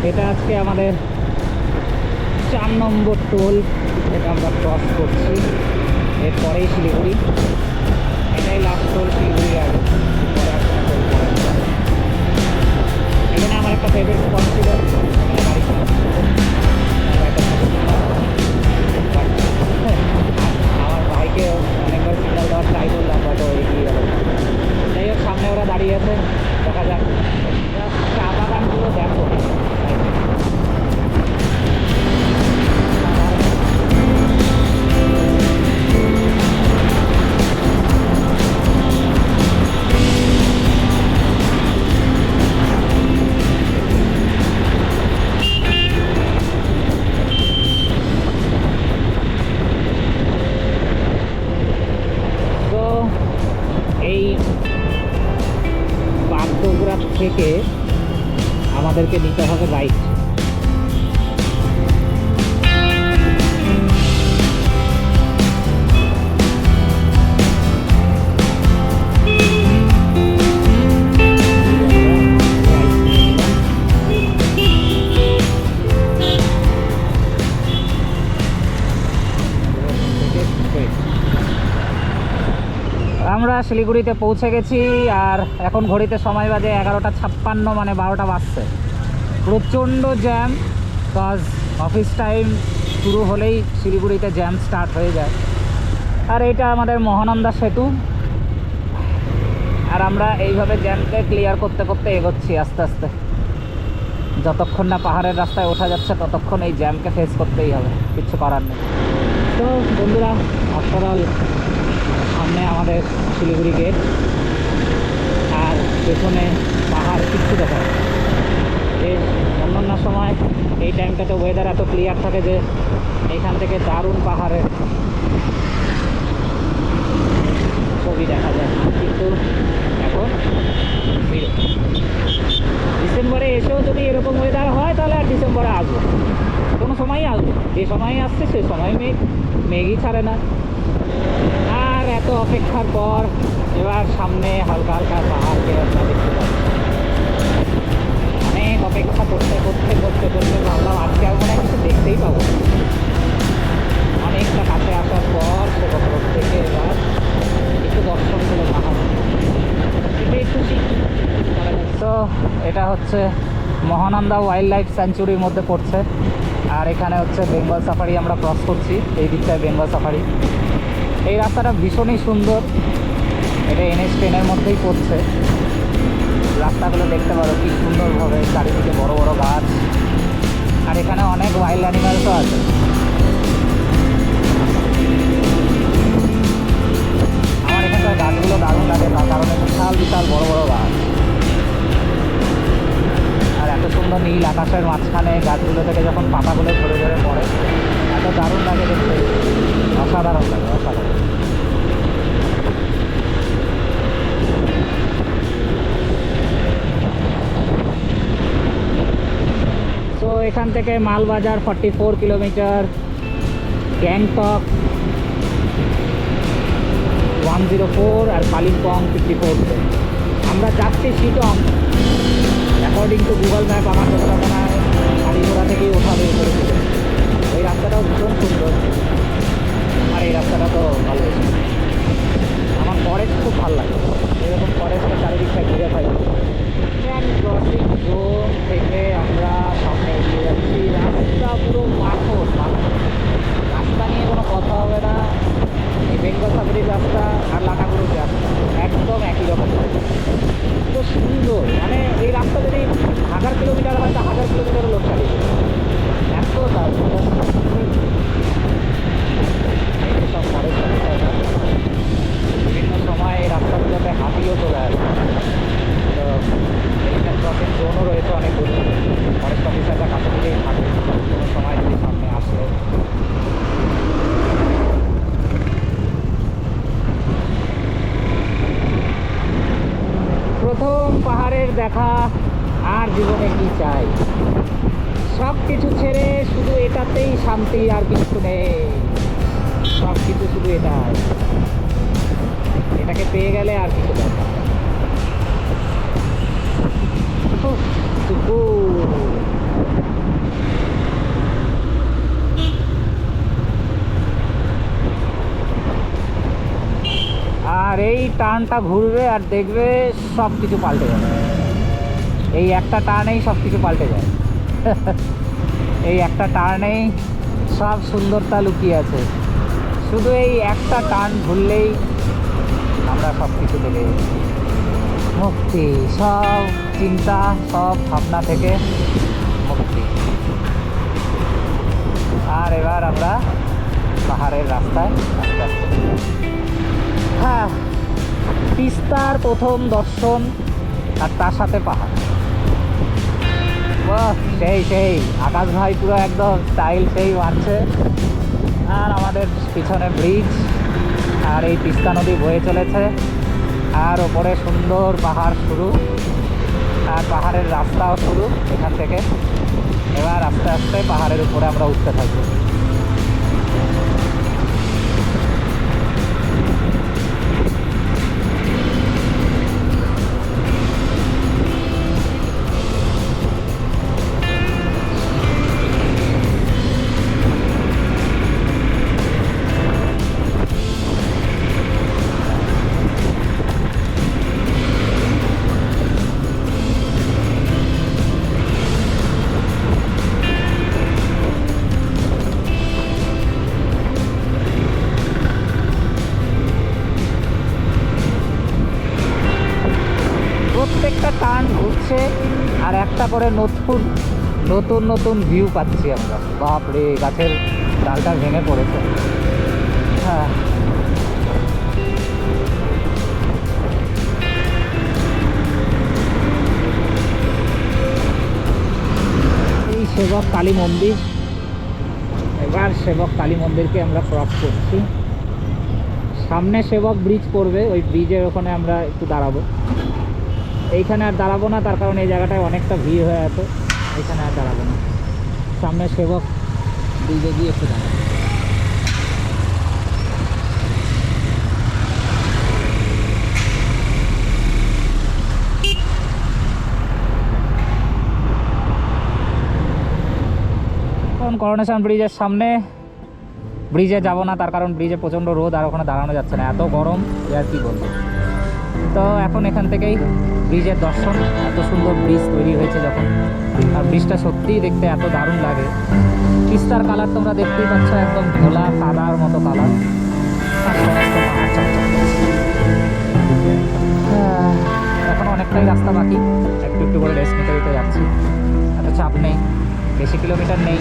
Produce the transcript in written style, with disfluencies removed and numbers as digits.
এটা আজকে আমাদের 4 নম্বর টোল, এটা আমরা ক্রস করছি। এরপরেই শিলিগুড়ি, এটাই লাস্ট টোল শিলিগুড়ি আগে, পরে আর কোনো টোল পড়ে না। এখানে আমার একটা ফেভারিট স্পট ছিল, এখানে গাড়ি আমার ভাইকে অনেকবার সিগন্যাল দেওয়ার ট্রাই করলাম, বাট ও এগিয়ে গেল। যাই হোক, সামনে ওরা দাঁড়িয়ে আছে, দেখা যাক। চা বাগানগুলো দেখো, থেকে আমাদেরকে নিতে হবে রাইট। আমরা শিলিগুড়িতে পৌঁছে গেছি, আর এখন ঘড়িতে সময় বাজে 11:56, মানে 12টা বাজছে। প্রচণ্ড জ্যাম, কজ অফিস টাইম শুরু হলেই শিলিগুড়িতে জ্যাম স্টার্ট হয়ে যায়। আর এটা আমাদের মহানন্দা সেতু, আর আমরা এইভাবে জ্যামকে ক্লিয়ার করতে করতে এগোচ্ছি আস্তে আস্তে। যতক্ষণ না পাহাড়ের রাস্তায় ওঠা যাচ্ছে ততক্ষণ এই জ্যামকে ফেস করতেই হবে, কিচ্ছু করার নেই। তো বন্ধুরা, আফটারঅল সামনে আমাদের শিলিগুড়ি গেট, আর পেছনে পাহাড়, কিচ্ছু দেখা যায়। অন্যান্য সময় এই টাইমটাতে ওয়েদার এত ক্লিয়ার থাকে যে এইখান থেকে দারুণ পাহাড়ের ছবি দেখা যায়, কিন্তু এখন ডিসেম্বরে এসেও যদি এরকম ওয়েদার হয় তাহলে আর ডিসেম্বরে আসবো, কোনো সময়ই আসবো। যে সময় আসছে সে সময় মেঘই ছাড়ে না। আর এত অপেক্ষার পর এবার সামনে হালকা হালকা পাহাড়কে আমরা দেখতে পাচ্ছি। অনেক অপেক্ষা করতে করতে করতে করতে ভাবলাম আজকে আর মনে হয় কিছু দেখতেই পাবো। অনেকটা কাছে আসার পর সেরকম থেকে এবার একটু দর্শন করে পাহাড়, এটাই খুশি। তো এটা হচ্ছে মহানন্দা ওয়াইল্ড লাইফ স্যাঞ্চুরির মধ্যে পড়ছে, আর এখানে হচ্ছে বেঙ্গল সাফারি আমরা ক্রস করছি। এই দিকটায় বেঙ্গল সাফারি। এই রাস্তাটা ভীষণই সুন্দর, এটা NH-10-এর মধ্যেই পড়ছে। রাস্তাগুলো দেখতে পারো কি সুন্দরভাবে, চারিদিকে বড় বড় গাছ, আর এখানে অনেক ওয়াইল্ড অ্যানিমালসও আছে। আমার এখানকার গাছগুলো দারুণ লাগে, তার কারণে বিশাল বিশাল বড় বড় গাছ, আর এত সুন্দর নীল আকাশের মাঝখানে গাছগুলো থেকে যখন পাতাগুলো ঝরে ঝরে পড়ে এত দারুণ লাগে দেখতে, অসাধারণ লাগে, অসাধারণ। তো এখান থেকে মালবাজার 44 কিলোমিটার, গ্যাংটক 104, আর কালিম্পং 54। আমরা যাচ্ছি Sittong. According to Google map আমার যতটা মনে হয় কালীঘোড়া থেকেই ওঠা বের করেছিল। এই রাস্তাটাও ভীষণ সুন্দর, আর এই রাস্তাটা তো ভালো, আমার ফরেস্ট খুব ভালো লাগে। এরকম ফরেস্টের চারিদিকটা ঘুরে থাকি। ক্রসিং জোন থেকে আমরা সামনে এগিয়ে যাচ্ছি। রাস্তা পুরো মাখন, রাস্তা নিয়ে কোনো কথা হবে না। এই বেঙ্গল সাফারির রাস্তা আর লাটাগুড়ির রাস্তা একদম একই রকম, তো সুন্দর। মানে এই রাস্তা যদি 1000 কিলোমিটার হয় তা 1000 কিলোমিটারও লোক চালিয়ে এত দারুণ। সব ফরেস্ট অফিসাররা বিভিন্ন সময় এই রাস্তাগুলোতে হাতিও চলে আসে। তো এলিফ্যান্ট ক্রসিং জোনও রয়েছে অনেকগুলো, ফরেস্ট অফিসাররা কাছে দিকেই থাকে কোনো সময় যদি সামনে আসলে। প্রথম পাহাড়ের দেখা, আর জীবনে কি চাই, সব কিছু ছেড়ে শুধু এটাতেই শান্তি, আর কিছু নেই। সব কিছু শুধু এটাই, এটাকে পেয়ে গেলে আর কিছু দরকার নেই। টার্নটা ঘুরবে আর দেখবে সব কিছু পাল্টে যাবে। এই একটা টার্নেই সব কিছু পাল্টে যায়। এই একটা টার্নেই সব সুন্দরতা লুকিয়ে আছে। শুধু এই একটা টার্ন ঘুরলেই আমরা সব কিছু থেকে মুক্তি, সব চিন্তা, সব ভাবনা থেকে মুক্তি। আর এবার আমরা পাহাড়ের রাস্তায় আস্তে আস্তে, হ্যাঁ, তিস্তার প্রথম দর্শন আর তার সাথে পাহাড়। বাহ, সেই সেই আকাশ ভাই পুরো একদম স্টাইল সেই মারছে। আর আমাদের পিছনে ব্রিজ, আর এই তিস্তা নদী বয়ে চলেছে, আর ওপরে সুন্দর পাহাড় শুরু, আর পাহাড়ের রাস্তাও শুরু এখান থেকে। এবার আস্তে আস্তে পাহাড়ের উপরে আমরা উঠতে থাকবো। প্রত্যেকটা টার্ন ঘুরছে আর একটা করে নতুন নতুন নতুন ভিউ পাচ্ছি আমরা। বাপরে, গাছের ডালটা ভেঙে পড়েছে। হ্যাঁ, এই সেবক কালী মন্দির। এবার সেবক কালী মন্দিরকে আমরা ক্রস করছি। সামনে সেবক ব্রিজ পড়বে, ওই ব্রিজের ওখানে আমরা একটু দাঁড়াবো। এইখানে আর দাঁড়াবো না, তার কারণ এই জায়গাটায় অনেকটা ভিড় হয়ে আছে। এইখানে আর দাঁড়াবো না, সামনে সেবক ব্রিজে গিয়ে একটু দাঁড়াবো। এখন করোনেশন ব্রিজের সামনে, ব্রিজে যাব না, তার কারণ ব্রিজে প্রচণ্ড রোদ আর ওখানে দাঁড়ানো যাচ্ছে না, এত গরম আর কি বলবো। তো এখন এখান থেকেই ব্রিজের দর্শন। এত সুন্দর ব্রিজ তৈরি হয়েছে যখন, আর ব্রিজটা সত্যিই দেখতে এত দারুণ লাগে। তিস্তার কালার তোমরা দেখতেই পাচ্ছ, একদম ঘোলা কাদার মতো কালার। এখন অনেকটাই রাস্তা বাকি, একটু একটু করে রেস্ট নিতে নিতে যাচ্ছি। এত চাপ নেই, বেশি কিলোমিটার নেই।